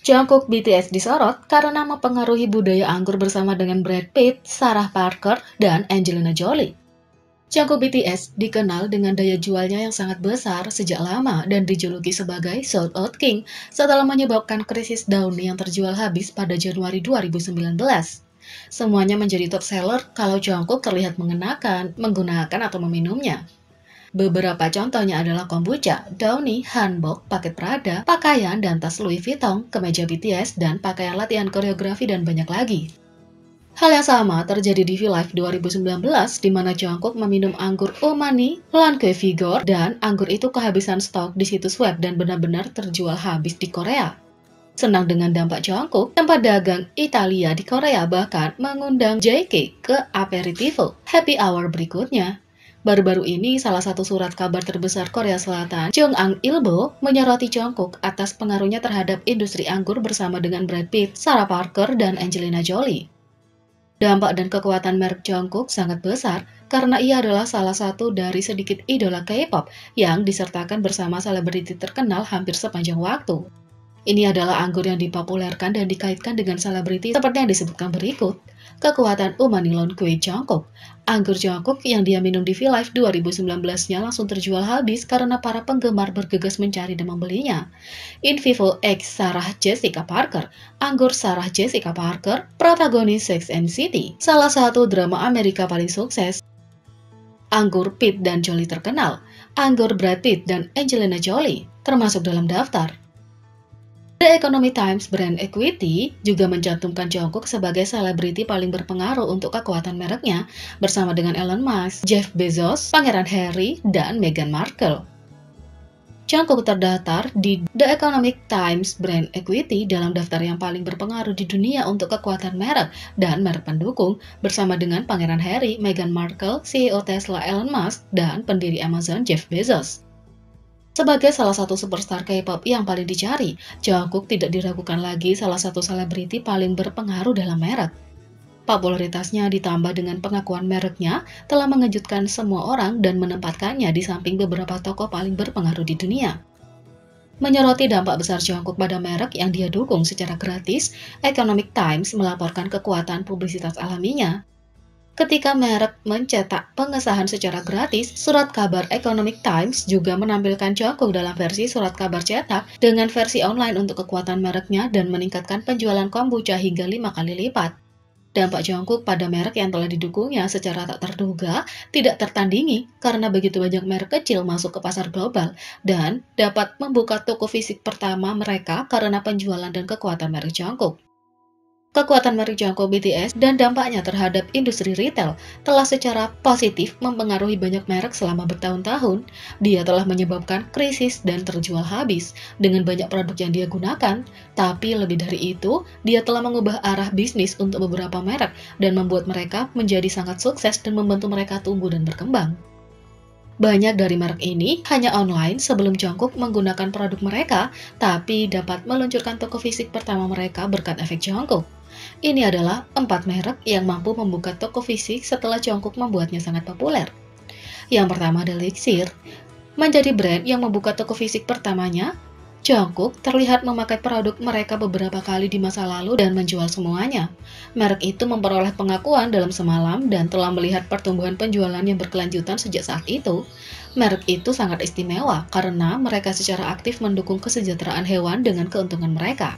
Jungkook BTS disorot karena mempengaruhi budaya anggur bersama dengan Brad Pitt, Sarah Parker, dan Angelina Jolie. Jungkook BTS dikenal dengan daya jualnya yang sangat besar sejak lama dan dijuluki sebagai Sold Out King setelah menyebabkan krisis Downy yang terjual habis pada Januari 2019. Semuanya menjadi top seller kalau Jungkook terlihat menggunakan atau meminumnya. Beberapa contohnya adalah kombucha, Downy, hanbok, paket Prada, pakaian dan tas Louis Vuitton, kemeja BTS, dan pakaian latihan koreografi dan banyak lagi. Hal yang sama terjadi di V-Live 2019 di mana Jungkook meminum anggur Omani, Lancôme Vigor, dan anggur itu kehabisan stok di situs web dan benar-benar terjual habis di Korea. Senang dengan dampak Jungkook, tempat dagang Italia di Korea bahkan mengundang JK ke aperitivo happy hour berikutnya. Baru-baru ini, salah satu surat kabar terbesar Korea Selatan, Jongang Ilbo, menyoroti Jungkook atas pengaruhnya terhadap industri anggur bersama dengan Brad Pitt, Sarah Parker, dan Angelina Jolie. Dampak dan kekuatan merek Jungkook sangat besar karena ia adalah salah satu dari sedikit idola K-pop yang disertakan bersama selebriti terkenal hampir sepanjang waktu. Ini adalah anggur yang dipopulerkan dan dikaitkan dengan selebriti seperti yang disebutkan berikut. Kekuatan Omani Lancôme Jungkook. Anggur Jungkook yang dia minum di V-Live 2019-nya langsung terjual habis karena para penggemar bergegas mencari dan membelinya. In Vivo X Sarah Jessica Parker. Anggur Sarah Jessica Parker, protagonis Sex and City, salah satu drama Amerika paling sukses. Anggur Pitt dan Jolie terkenal. Anggur Brad Pitt dan Angelina Jolie termasuk dalam daftar. The Economic Times Brand Equity juga mencantumkan Jungkook sebagai selebriti paling berpengaruh untuk kekuatan mereknya bersama dengan Elon Musk, Jeff Bezos, Pangeran Harry, dan Meghan Markle. Jungkook terdaftar di The Economic Times Brand Equity dalam daftar yang paling berpengaruh di dunia untuk kekuatan merek dan merek pendukung bersama dengan Pangeran Harry, Meghan Markle, CEO Tesla Elon Musk, dan pendiri Amazon Jeff Bezos. Sebagai salah satu superstar K-pop yang paling dicari, Jungkook tidak diragukan lagi salah satu selebriti paling berpengaruh dalam merek. Popularitasnya ditambah dengan pengakuan mereknya telah mengejutkan semua orang dan menempatkannya di samping beberapa tokoh paling berpengaruh di dunia. Menyoroti dampak besar Jungkook pada merek yang dia dukung secara gratis, Economic Times melaporkan kekuatan publisitas alaminya. Ketika merek mencetak pengesahan secara gratis, surat kabar Economic Times juga menampilkan Jungkook dalam versi surat kabar cetak dengan versi online untuk kekuatan mereknya dan meningkatkan penjualan kombucha hingga 5 kali lipat. Dampak Jungkook pada merek yang telah didukungnya secara tak terduga tidak tertandingi karena begitu banyak merek kecil masuk ke pasar global dan dapat membuka toko fisik pertama mereka karena penjualan dan kekuatan merek Jungkook. Kekuatan merek Jungkook BTS dan dampaknya terhadap industri retail telah secara positif mempengaruhi banyak merek selama bertahun-tahun. Dia telah menyebabkan krisis dan terjual habis dengan banyak produk yang dia gunakan. Tapi lebih dari itu, dia telah mengubah arah bisnis untuk beberapa merek dan membuat mereka menjadi sangat sukses dan membantu mereka tumbuh dan berkembang. Banyak dari merek ini hanya online sebelum Jungkook menggunakan produk mereka, tapi dapat meluncurkan toko fisik pertama mereka berkat efek Jungkook. Ini adalah 4 merek yang mampu membuka toko fisik setelah Jungkook membuatnya sangat populer. Yang pertama adalah Elixir. Menjadi brand yang membuka toko fisik pertamanya, Jungkook terlihat memakai produk mereka beberapa kali di masa lalu dan menjual semuanya. Merek itu memperoleh pengakuan dalam semalam dan telah melihat pertumbuhan penjualan yang berkelanjutan sejak saat itu. Merek itu sangat istimewa karena mereka secara aktif mendukung kesejahteraan hewan dengan keuntungan mereka.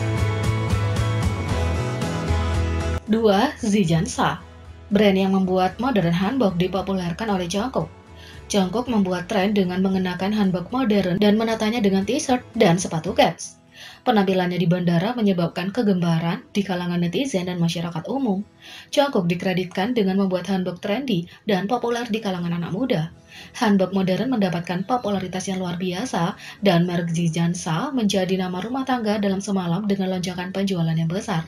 2. Zijansa. Brand yang membuat modern hanbok dipopulerkan oleh Jungkook. Jungkook membuat tren dengan mengenakan hanbok modern dan menatanya dengan t-shirt dan sepatu kets. Penampilannya di bandara menyebabkan kegembaran di kalangan netizen dan masyarakat umum. Jungkook dikreditkan dengan membuat hanbok trendy dan populer di kalangan anak muda. Hanbok modern mendapatkan popularitas yang luar biasa dan merek Zijansa menjadi nama rumah tangga dalam semalam dengan lonjakan penjualan yang besar.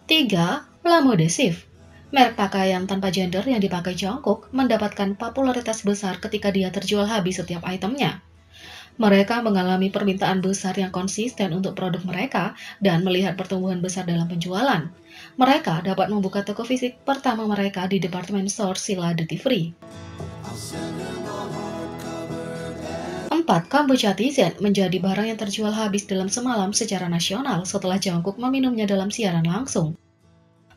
3. La Mode Sif. Merek pakaian tanpa gender yang dipakai Jungkook mendapatkan popularitas besar ketika dia terjual habis setiap itemnya. Mereka mengalami permintaan besar yang konsisten untuk produk mereka dan melihat pertumbuhan besar dalam penjualan. Mereka dapat membuka toko fisik pertama mereka di department store Sila Duty Free. 4. Keempat, kombucha Tizen menjadi barang yang terjual habis dalam semalam secara nasional setelah Jungkook meminumnya dalam siaran langsung.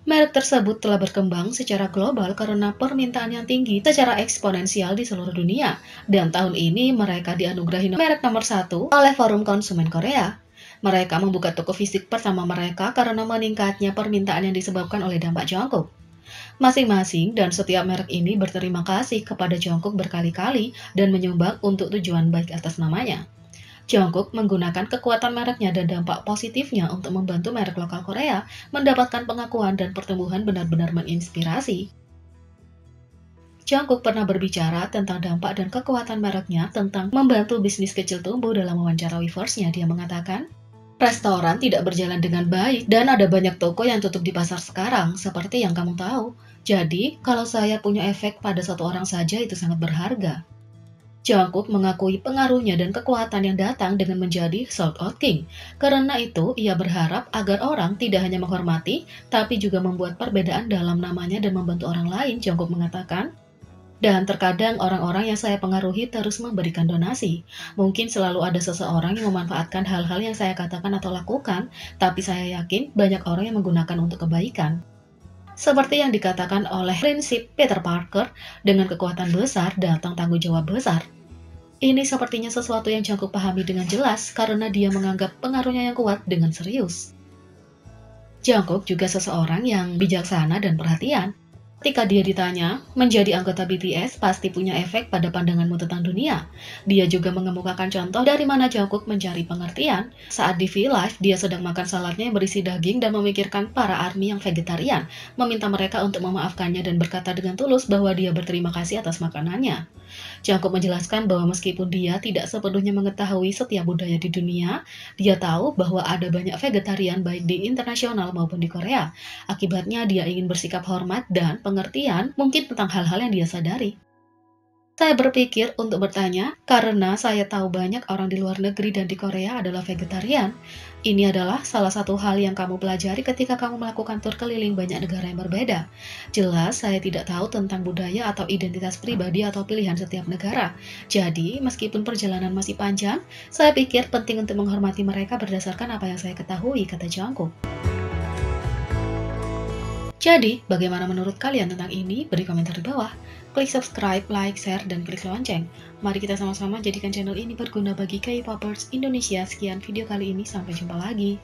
Merek tersebut telah berkembang secara global karena permintaan yang tinggi secara eksponensial di seluruh dunia, dan tahun ini mereka dianugerahi merek nomor 1 oleh Forum Konsumen Korea. Mereka membuka toko fisik pertama mereka karena meningkatnya permintaan yang disebabkan oleh dampak Jungkook. Masing-masing dan setiap merek ini berterima kasih kepada Jungkook berkali-kali dan menyumbang untuk tujuan baik atas namanya. Jungkook menggunakan kekuatan mereknya dan dampak positifnya untuk membantu merek lokal Korea mendapatkan pengakuan dan pertumbuhan benar-benar menginspirasi. Jungkook pernah berbicara tentang dampak dan kekuatan mereknya tentang membantu bisnis kecil tumbuh dalam wawancara Weverse-nya. Dia mengatakan, restoran tidak berjalan dengan baik dan ada banyak toko yang tutup di pasar sekarang, seperti yang kamu tahu. Jadi, kalau saya punya efek pada satu orang saja itu sangat berharga. Jungkook mengakui pengaruhnya dan kekuatan yang datang dengan menjadi sold out king. Karena itu, ia berharap agar orang tidak hanya menghormati, tapi juga membuat perbedaan dalam namanya dan membantu orang lain, Jungkook mengatakan. Dan terkadang orang-orang yang saya pengaruhi terus memberikan donasi. Mungkin selalu ada seseorang yang memanfaatkan hal-hal yang saya katakan atau lakukan, tapi saya yakin banyak orang yang menggunakan untuk kebaikan. Seperti yang dikatakan oleh prinsip Peter Parker, dengan kekuatan besar datang tanggung jawab besar. Ini sepertinya sesuatu yang Jungkook pahami dengan jelas karena dia menganggap pengaruhnya yang kuat dengan serius. Jungkook juga seseorang yang bijaksana dan perhatian. Ketika dia ditanya, menjadi anggota BTS pasti punya efek pada pandanganmu tentang dunia. Dia juga mengemukakan contoh dari mana Jungkook mencari pengertian. Saat di V-Live, dia sedang makan saladnya yang berisi daging dan memikirkan para ARMY yang vegetarian, meminta mereka untuk memaafkannya dan berkata dengan tulus bahwa dia berterima kasih atas makanannya. Jungkook menjelaskan bahwa meskipun dia tidak sepenuhnya mengetahui setiap budaya di dunia, dia tahu bahwa ada banyak vegetarian baik di internasional maupun di Korea. Akibatnya dia ingin bersikap hormat dan pengertian mungkin tentang hal-hal yang dia sadari. Saya berpikir untuk bertanya, karena saya tahu banyak orang di luar negeri dan di Korea adalah vegetarian. Ini adalah salah satu hal yang kamu pelajari ketika kamu melakukan tur keliling banyak negara yang berbeda. Jelas, saya tidak tahu tentang budaya atau identitas pribadi atau pilihan setiap negara. Jadi, meskipun perjalanan masih panjang, saya pikir penting untuk menghormati mereka berdasarkan apa yang saya ketahui, kata Jungkook. Jadi, bagaimana menurut kalian tentang ini? Beri komentar di bawah. Klik subscribe, like, share, dan klik lonceng. Mari kita sama-sama jadikan channel ini berguna bagi K-popers Indonesia. Sekian video kali ini, sampai jumpa lagi.